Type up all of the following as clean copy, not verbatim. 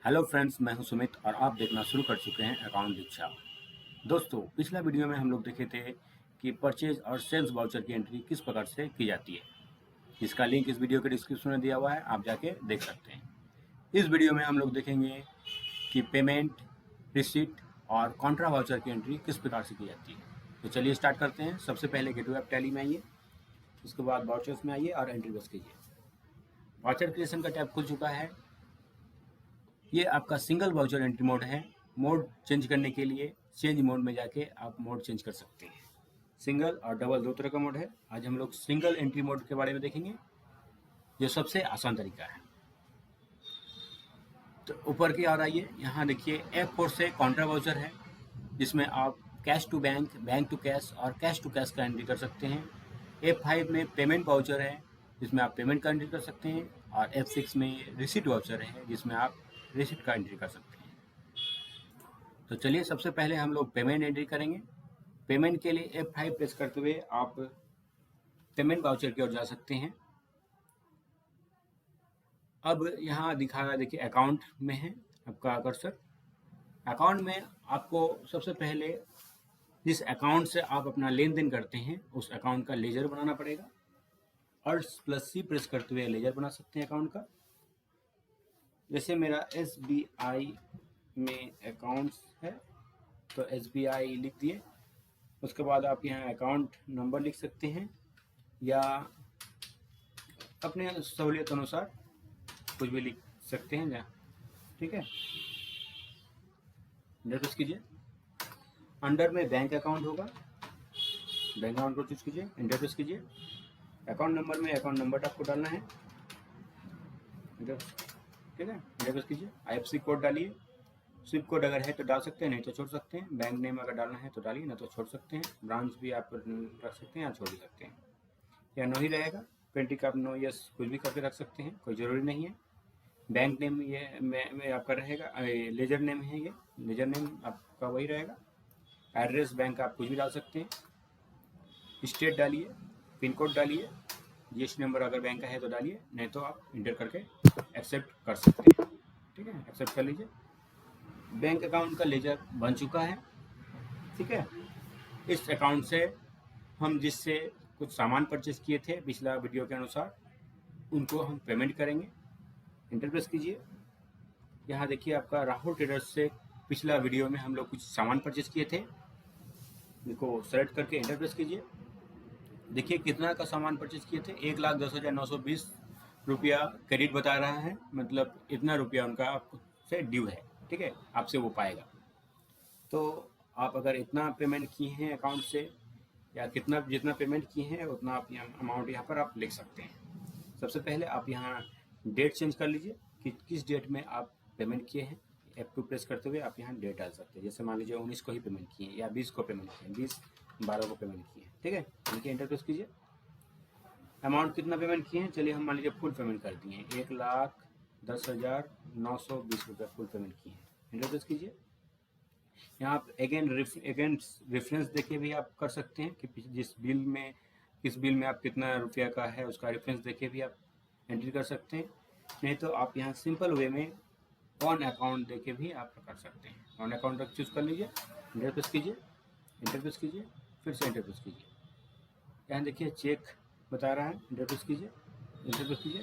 Hello friends, मैं हूं सुमित और आप देखना शुरू कर चुके हैं अकाउंट दीक्षा। दोस्तों, पिछला वीडियो में हम लोग देखे थे कि परचेज और सेल्स वाउचर की एंट्री किस प्रकार से की जाती है, जिसका लिंक इस वीडियो के डिस्क्रिप्शन में दिया हुआ है, आप जाके देख सकते हैं। इस वीडियो में हम लोग देखेंगे कि पेमेंट, रिसीट और कॉन्ट्रा वाउचर की एंट्री किस प्रकार से की जाती है। तो चलिए स्टार्ट करते हैं। सबसे पहले गेटवे ऑफ टैली में आइए, उसके बाद वाउचर्स में आइए और एंट्री बस कीजिए। वाउचर क्रिएशन का टैब खुल चुका है। ये आपका सिंगल वाउचर एंट्री मोड है। मोड चेंज करने के लिए चेंज मोड में जाके आप मोड चेंज कर सकते हैं। सिंगल और डबल दो तरह का मोड है। आज हम लोग सिंगल एंट्री मोड के बारे में देखेंगे, जो सबसे आसान तरीका है। तो ऊपर की ओर आइए, यहाँ देखिए F4 से कॉन्ट्रा वाउचर है, जिसमें आप cash to bank, bank to cash और कैश टू कैश का एंट्री कर सकते हैं। F5 में पेमेंट वाउचर है, जिसमें आप पेमेंट का एंट्री कर सकते हैं। और F6 में रिसीट वाउचर है, जिसमें आप रिसीट का एंट्री कर सकते हैं। तो चलिए सबसे पहले हम लोग पेमेंट एंट्री करेंगे। पेमेंट के लिए F5 प्रेस करते हुए आप पेमेंट वाउचर की ओर जा सकते हैं। अब यहाँ दिखा रहा है, देखिए अकाउंट में है आपका कर्सर। अकाउंट में आपको सबसे पहले जिस अकाउंट से आप अपना लेन देन करते हैं उस अकाउंट का लेजर बनाना पड़ेगा। Alt+C प्रेस करते हुए लेजर बना सकते हैं अकाउंट का। जैसे मेरा SBI में अकाउंट्स है, तो SBI लिख दिए। उसके बाद आप यहाँ अकाउंट नंबर लिख सकते हैं या अपने सहूलियत अनुसार कुछ भी लिख सकते हैं जहाँ, ठीक है। प्रेस कीजिए। अंडर में बैंक अकाउंट होगा, बैंक अकाउंट को चूज कीजिए, एंटर प्रेस कीजिए। अकाउंट नंबर में अकाउंट नंबर आपको डालना है, ठीक है। एंटर प्रेस कीजिए। IFSC कोड डालिए। स्विफ्ट कोड अगर है तो डाल सकते हैं, नहीं तो छोड़ सकते हैं। बैंक नेम अगर डालना है तो डालिए, ना तो छोड़ सकते हैं। ब्रांच भी आप रख सकते हैं या छोड़ भी सकते हैं, या नो ही रहेगा। पेंटिक आप नो यस कुछ भी करके रख सकते हैं, कोई ज़रूरी नहीं है। बैंक नेम ये में आपका रहेगा, लेजर नेम है, ये लेजर नेम आपका वही रहेगा। एड्रेस बैंक आप कुछ भी डाल सकते हैं। स्टेट डालिए, पिन कोड डालिए, GST नंबर अगर बैंक का है तो डालिए, नहीं तो आप इंटर करके एक्सेप्ट कर सकते हैं, ठीक है। एक्सेप्ट कर लीजिए। बैंक अकाउंट का लेजर बन चुका है, ठीक है। इस अकाउंट से हम जिससे कुछ सामान परचेज किए थे पिछला वीडियो के अनुसार, उनको हम पेमेंट करेंगे। इंटर प्रेस कीजिए। यहाँ देखिए आपका राहुल ट्रेडर्स से पिछला वीडियो में हम लोग कुछ सामान परचेज किए थे, इनको सेलेक्ट करके इंटर प्रेस कीजिए। देखिए कितना का सामान परचेज किए थे, 1,10,920 रुपया क्रेडिट बता रहा है, मतलब इतना रुपया उनका आपसे ड्यू है, ठीक है, आपसे वो पाएगा। तो आप अगर इतना पेमेंट किए हैं अकाउंट से, या जितना पेमेंट किए हैं उतना आप यहाँ अमाउंट यहाँ पर आप लिख सकते हैं। सबसे पहले आप यहाँ डेट चेंज कर लीजिए कि किस डेट में आप पेमेंट किए हैं। F2 प्रेस करते हुए आप यहाँ डेट डाल सकते हैं। जैसे मान लीजिए 19 को ही पेमेंट किए हैं या 20 को पेमेंट किए हैं, 20/12 को पेमेंट किए हैं, ठीक है। देखिए इंटर प्रेस कीजिए। अमाउंट कितना पेमेंट किए हैं, चलिए हम मान लीजिए फुल पेमेंट कर दिए हैं, 1,10,920 रुपये फुल पेमेंट किए हैं। इंटर प्रेस कीजिए। यहाँ आप अगेन रेफरेंस देके भी आप कर सकते हैं कि किस बिल में आप कितना रुपया का है उसका रेफरेंस देके भी आप एंट्री कर सकते हैं। नहीं तो आप यहाँ सिंपल वे में ऑन अकाउंट देके भी आप कर सकते हैं। ऑन अकाउंट चूज कर लीजिए, इंटर प्रेस कीजिए, इंटर प्रेस कीजिए, फिर से इंटर प्रेस कीजिए। यहाँ देखिए चेक बता रहा है, इंटर प्रेस कीजिए, इंटर प्रेस कीजिए।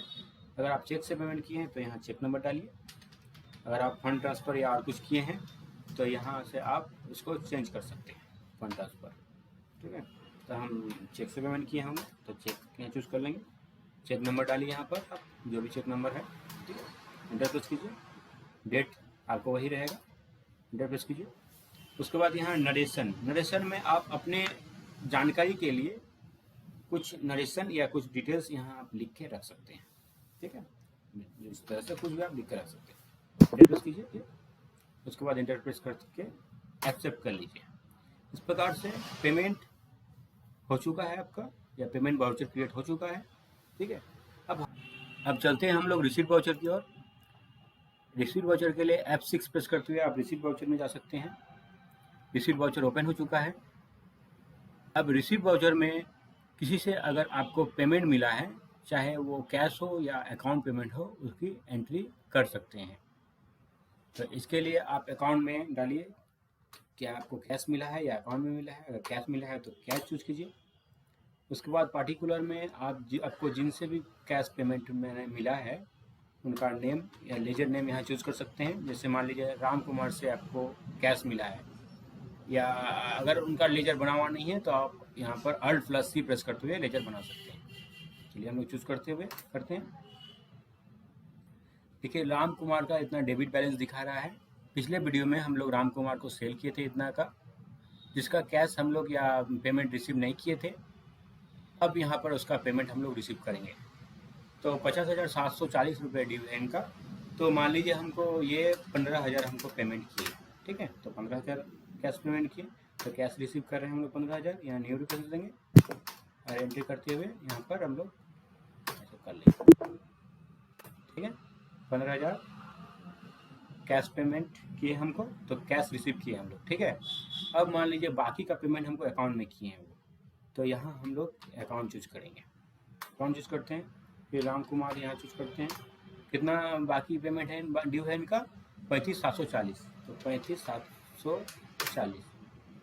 अगर आप चेक से पेमेंट किए हैं तो यहाँ चेक नंबर डालिए। अगर आप फंड ट्रांसफ़र या और कुछ किए हैं तो यहाँ से आप इसको चेंज कर सकते हैं, फंड ट्रांसफ़र, ठीक है। तो हम चेक से पेमेंट किए होंगे तो चेक यहाँ चूज़ कर लेंगे। चेक नंबर डालिए यहाँ पर, आप जो भी चेक नंबर है, ठीक है। इंटर प्रेस कीजिए। डेट आपको वही रहेगा, इंटर प्रेस कीजिए। उसके बाद यहाँ नरेशन में आप अपने जानकारी के लिए कुछ नरेशन या कुछ डिटेल्स यहाँ आप लिख के रख सकते हैं, ठीक है। इस तरह से कुछ भी आप लिख के रख सकते हैं। इंटर प्रेस कीजिए। उसके बाद इंटर प्रेस करके एक्सेप्ट कर लीजिए। इस प्रकार से पेमेंट हो चुका है आपका, या पेमेंट वाउचर क्रिएट हो चुका है, ठीक है। अब चलते हैं हम लोग रिसीट वाउचर की ओर। रिसीट वाउचर के लिए F6 प्रेस करते हुए आप रिसीट वाउचर में जा सकते हैं। रिसीट वाउचर ओपन हो चुका है। अब रिसीट वाउचर में किसी से अगर आपको पेमेंट मिला है, चाहे वो कैश हो या अकाउंट पेमेंट हो, उसकी एंट्री कर सकते हैं। तो इसके लिए आप अकाउंट में डालिए क्या आपको कैश मिला है या अकाउंट में मिला है। अगर कैश मिला है तो कैश चूज कीजिए। उसके बाद पार्टिकुलर में आपको जिनसे भी कैश पेमेंट में मिला है उनका नेम या लेजर नेम यहाँ चूज़ कर सकते हैं। जैसे मान लीजिए राम कुमार से आपको कैश मिला है, या अगर उनका लेजर बना हुआ नहीं है तो आप यहाँ पर Alt+C प्रेस करते हुए लेजर बना सकते हैं। चलिए हम लोग चूज़ करते हैं। देखिए राम कुमार का इतना डेबिट बैलेंस दिखा रहा है। पिछले वीडियो में हम लोग राम कुमार को सेल किए थे इतना का, जिसका कैश हम लोग या पेमेंट रिसीव नहीं किए थे। अब यहाँ पर उसका पेमेंट हम लोग रिसीव करेंगे। तो 50,740 रुपये ड्यू है इनका। तो मान लीजिए हमको ये 15,000 हमको पेमेंट किए, ठीक है। तो 15,000 कैश पेमेंट किए, तो कैश रिसीव कर रहे हैं हम लोग 15,000। यहाँ न्यू रुपये देंगे और एंट्री करते हुए यहाँ पर हम लोग ऐसे कर लेंगे, ठीक है। 15,000 कैश पेमेंट किए हमको, तो कैश रिसीव किए हम लोग, ठीक है। अब मान लीजिए बाकी का पेमेंट हमको अकाउंट में किए हैं वो, तो यहाँ हम लोग अकाउंट चूज करेंगे। अकाउंट चूज करते हैं, फिर राम कुमार यहाँ चूज करते हैं। कितना बाकी पेमेंट है ड्यू है इनका 35,740। तो 35,740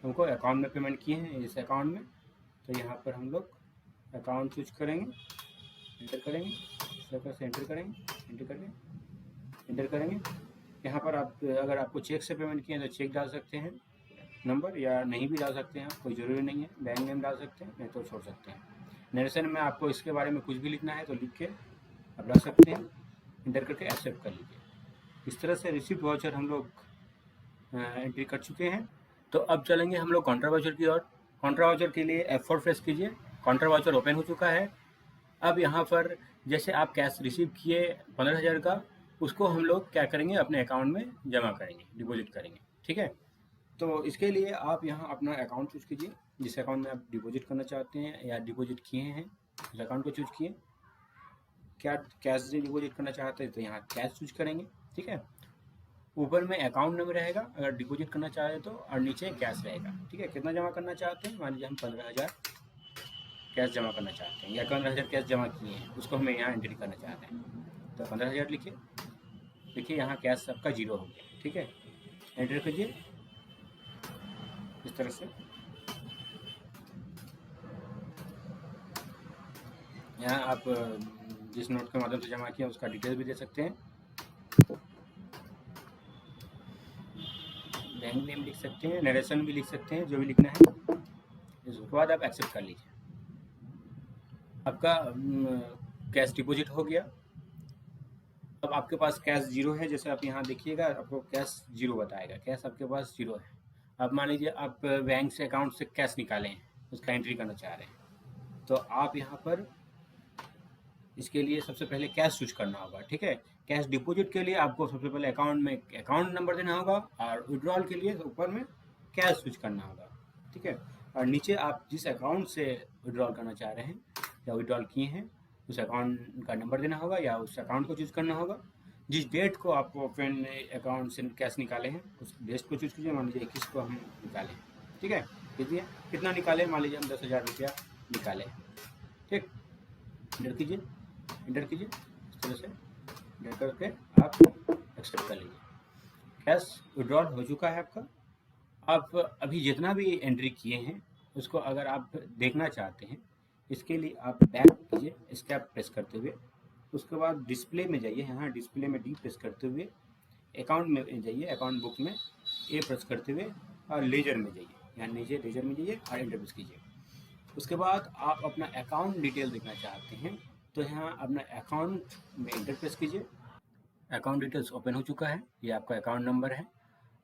हमको अकाउंट में पेमेंट किए हैं इस अकाउंट में। तो यहाँ पर हम लोग अकाउंट चूज करेंगे, एंटर करेंगे, से एंटर करेंगे, एंटर करेंगे। यहाँ पर आप अगर आपको चेक से पेमेंट किए हैं तो चेक डाल सकते हैं नंबर, या नहीं भी डाल सकते हैं, कोई ज़रूरी नहीं है। बैंक नेम डाल सकते हैं, नहीं तो छोड़ सकते हैं। नरेशन में आपको इसके बारे में कुछ भी लिखना है तो लिख के आप डाल सकते हैं, एंटर करके एक्सेप्ट कर लीजिए। इस तरह से रिसिप्ट वाउचर हम लोग एंट्री कर चुके हैं। तो अब चलेंगे हम लोग काउंटर वाउचर की ओर। काउंटर वाउचर के लिए F4 प्रेस कीजिए। काउंटर वाउचर ओपन हो चुका है। अब यहाँ पर जैसे आप कैश रिसीव किए 15,000 का, उसको हम लोग क्या करेंगे, अपने अकाउंट में जमा करेंगे, डिपॉजिट करेंगे, ठीक है। तो इसके लिए आप यहाँ अपना अकाउंट चूज कीजिए, जिस अकाउंट में आप डिपॉजिट करना चाहते हैं या डिपॉजिट किए हैं उस अकाउंट को चूज किए। क्या कैश से डिपॉजिट करना चाहते हैं तो यहाँ कैश चूज करेंगे, ठीक है। ऊपर में अकाउंट नंबर रहेगा अगर डिपॉजिट करना चाहे तो, और नीचे कैश रहेगा, ठीक है। कितना जमा करना चाहते हैं, मान लीजिए हम 15,000 कैश जमा करना चाहते हैं, या 15,000 कैश जमा किए हैं उसको हमें यहाँ एंट्री करना चाहते हैं। तो 15,000 लिखिए। देखिए यहाँ कैश सबका 0 हो गया, ठीक है। एंटर कीजिए इस तरह से। यहाँ आप जिस नोट के माध्यम से जमा किया उसका डिटेल भी दे सकते हैं, बैंक नेम लिख सकते हैं, नरेशन भी लिख सकते हैं, जो भी लिखना है। उसके बाद आप एक्सेप्ट कर लीजिए। आपका कैश डिपॉजिट हो गया। अब आपके पास कैश 0 है, जैसे आप यहाँ देखिएगा आपको कैश 0 बताएगा, कैश आपके पास 0 है। अब मान लीजिए आप बैंक से अकाउंट से कैश निकाले हैं, उसका एंट्री करना चाह रहे हैं, तो आप यहाँ पर इसके लिए सबसे पहले कैश चूज करना होगा, ठीक है। कैश डिपॉजिट के लिए आपको सबसे पहले अकाउंट में अकाउंट नंबर देना होगा, और विड्रॉल के लिए ऊपर में कैश चूज करना होगा, ठीक है। और नीचे आप जिस अकाउंट से विड्रॉल करना चाह रहे हैं या विड्रॉल किए हैं उस अकाउंट का नंबर देना होगा, या उस अकाउंट को चूज करना होगा। जिस डेट को आप अपने अकाउंट से कैश निकाले हैं उस डेट को चूज कीजिए। मान लीजिए 21 को हम निकालें, ठीक है। कीजिए कितना निकाले, मान लीजिए हम 10,000 रुपया निकाले, ठीक। एंटर कीजिए, एंटर कीजिए इस तरह से एंटर करके आप एक्सेप्ट कर लीजिए। कैश विड्रॉल हो चुका है आपका। आप अभी जितना भी एंट्री किए हैं उसको अगर आप देखना चाहते हैं, इसके लिए आप बैक कीजिए, एस्केप प्रेस करते हुए। उसके बाद डिस्प्ले में जाइए, यहाँ डिस्प्ले में डी प्रेस करते हुए अकाउंट में जाइए, अकाउंट बुक में ए प्रेस करते हुए और लेजर में जाइए, यहाँ नीचे लेजर में जाइए और एंटर प्रेस कीजिए। उसके बाद आप अपना अकाउंट डिटेल देखना चाहते हैं तो यहाँ अपना अकाउंट में एंटर प्रेस कीजिए। अकाउंट डिटेल्स ओपन हो चुका है। ये आपका अकाउंट नंबर है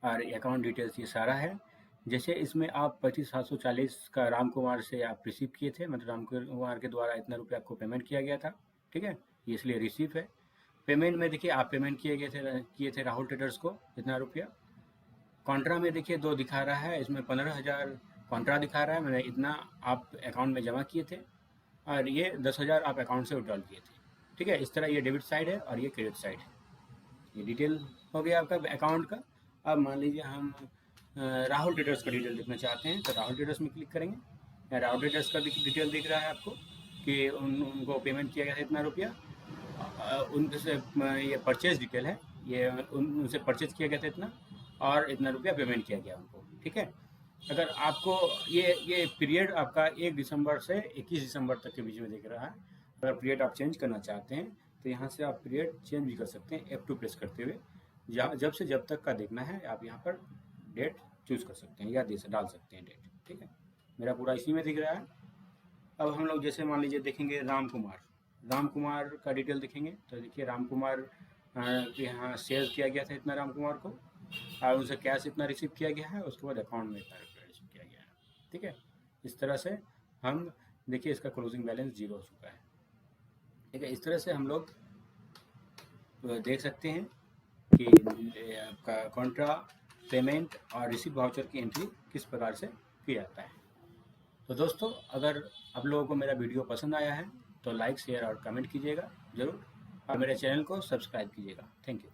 और अकाउंट डिटेल्स ये सारा है। जैसे इसमें आप 35,740 का राम कुमार से आप रिसीव किए थे, मतलब राम कुमार के द्वारा इतना रुपया आपको पेमेंट किया गया था, ठीक है। ये इसलिए रिसीव है। पेमेंट में देखिए आप पेमेंट किए थे राहुल ट्रेडर्स को इतना रुपया। कॉन्ट्रा में देखिए 2 दिखा रहा है, इसमें 15,000 कॉन्ट्रा दिखा रहा है, मैंने इतना आप अकाउंट में जमा किए थे, और ये 10,000 आप अकाउंट से विड्रॉल किए थे, ठीक है। इस तरह ये डेबिट साइड है और ये क्रेडिट साइड है। ये डिटेल हो गया आपका अकाउंट का। अब मान लीजिए हम राहुल ट्रेडर्स का डिटेल देखना चाहते हैं, तो राहुल ट्रेडर्स में क्लिक करेंगे। राहुल ट्रेडर्स का डिटेल दिख रहा है आपको कि उनको पेमेंट किया गया है इतना रुपया। उनसे ये परचेज डिटेल है, ये उनसे परचेज किया गया था इतना, और इतना रुपया पेमेंट किया गया उनको, ठीक है। अगर आपको ये पीरियड आपका 1 दिसंबर से 21 दिसंबर तक के बीच में दिख रहा है, अगर पीरियड आप चेंज करना चाहते हैं तो यहाँ से आप पीरियड चेंज भी कर सकते हैं F2 प्रेस करते हुए। जब से जब तक का देखना है आप यहाँ पर डेट चूज़ कर सकते हैं या डाल सकते हैं डेट, ठीक है। मेरा पूरा इसी में दिख रहा है। अब हम लोग जैसे मान लीजिए देखेंगे राम कुमार का डिटेल देखेंगे, तो देखिए राम कुमार के यहाँ शेयर किया गया था इतना राम कुमार को, और उनसे कैश इतना रिसीव किया गया है, उसके बाद अकाउंट में इतना रुपया रिसीव किया गया है, ठीक है। इस तरह से हम देखिए इसका क्लोजिंग बैलेंस 0 हो चुका है, ठीक है। इस तरह से हम लोग देख सकते हैं कि आपका कॉन्ट्रा, पेमेंट और रिसीव वाउचर की एंट्री किस प्रकार से किया जाता है। तो दोस्तों, अगर आप लोगों को मेरा वीडियो पसंद आया है तो लाइक, शेयर और कमेंट कीजिएगा ज़रूर, और मेरे चैनल को सब्सक्राइब कीजिएगा। Thank you.